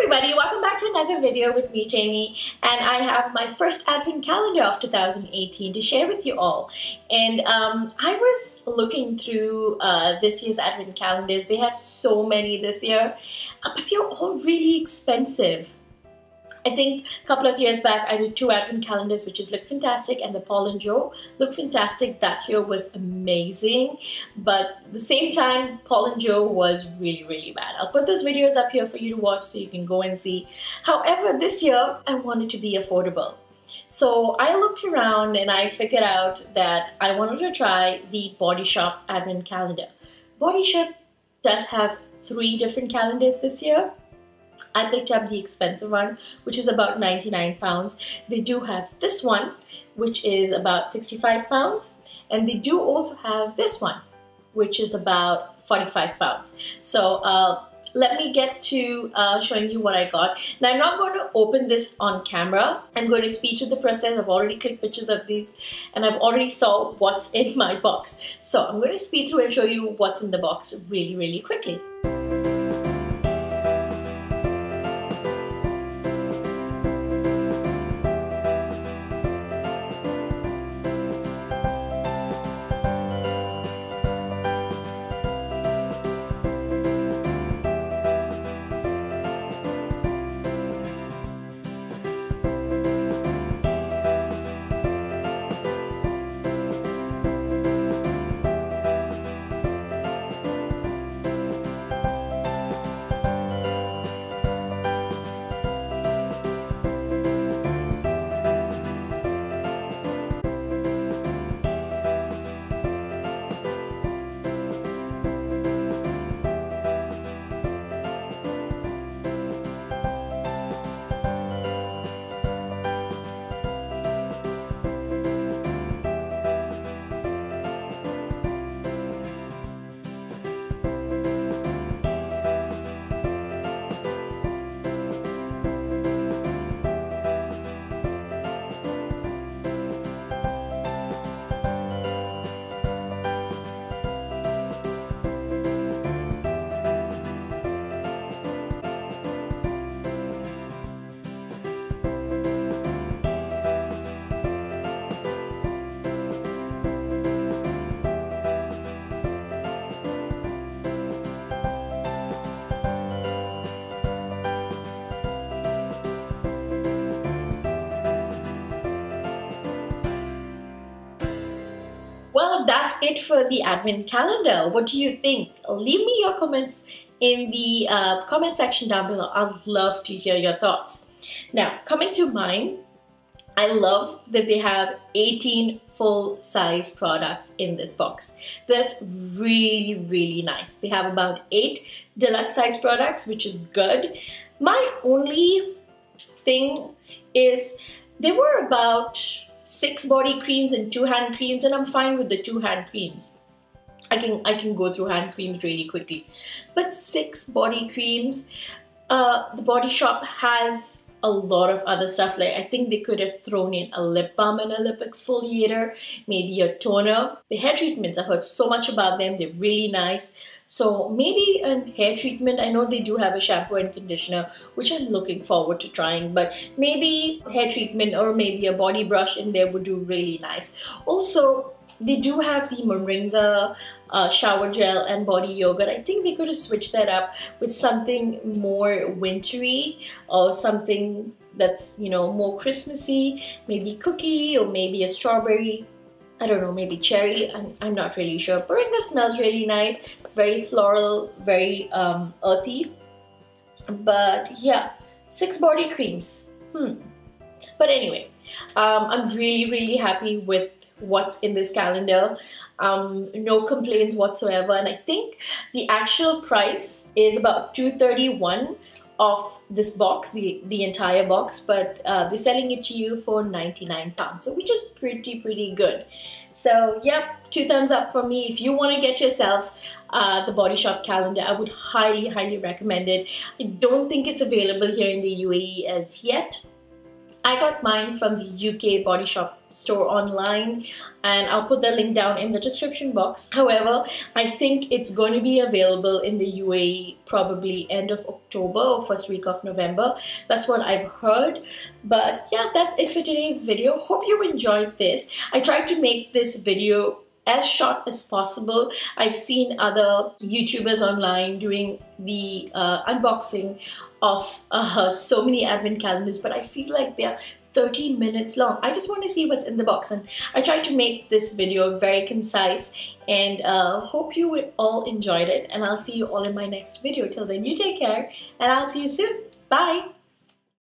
everybody, welcome back to another video with me, Jamie, and I have my first advent calendar of 2018 to share with you all. And I was looking through this year's advent calendars. They have so many this year, but they're all really expensive. I think a couple of years back I did 2 advent calendars which looked fantastic, and the Paul and Joe looked fantastic. That year was amazing, but at the same time Paul and Joe was really bad. I'll put those videos up here for you to watch so you can go and see. However, this year I wanted to be affordable. So I looked around and I figured out that I wanted to try the Body Shop advent calendar. Body Shop does have 3 different calendars this year. I picked up the expensive one, which is about £99. They do have this one, which is about £65, and they do also have this one, which is about £45. So let me get to showing you what I got. Now, I'm not going to open this on camera. I'm going to speed through the process. I've already clicked pictures of these and I've already saw what's in my box. So I'm going to speed through and show you what's in the box really quickly. Well, that's it for the advent calendar. What do you think? Leave me your comments in the comment section down below. I'd love to hear your thoughts. Now, coming to mine, I love that they have 18 full-size products in this box. That's really nice. They have about 8 deluxe size products, which is good. My only thing is there were about 6 body creams and 2 hand creams, and I'm fine with the 2 hand creams. I can go through hand creams really quickly, but 6 body creams. The Body Shop has a lot of other stuff. Like, I think they could have thrown in a lip balm and a lip exfoliator, maybe a toner. The hair treatments, I've heard so much about them. They're really nice. So maybe a hair treatment. I know they do have a shampoo and conditioner, which I'm looking forward to trying, but maybe hair treatment or maybe a body brush in there would do really nice. Also, they do have the Moringa shower gel and body yogurt. I think they could have switched that up with something more wintry or something that's, you know, more Christmassy, maybe cookie or maybe a strawberry. I don't know, maybe cherry. I'm not really sure. Moringa smells really nice. It's very floral, very earthy. But yeah, 6 body creams. But anyway, I'm really happy with what's in this calendar. No complaints whatsoever, and I think the actual price is about $231 of this box, the entire box, but they're selling it to you for £99, so which is pretty good. So yep, 2 thumbs up from me. If you want to get yourself the Body Shop calendar, I would highly recommend it. I don't think it's available here in the UAE as yet. I got mine from the UK Body Shop store online, and I'll put the link down in the description box. However, I think it's going to be available in the UAE probably end of October or first week of November. That's what I've heard. But yeah, that's it for today's video. Hope you enjoyed this. I tried to make this video as short as possible. I've seen other YouTubers online doing the unboxing of so many advent calendars, but I feel like they're 30 minutes long. I just want to see what's in the box, and I tried to make this video very concise, and hope you all enjoyed it, and I'll see you all in my next video. Till then, you take care, and I'll see you soon. Bye.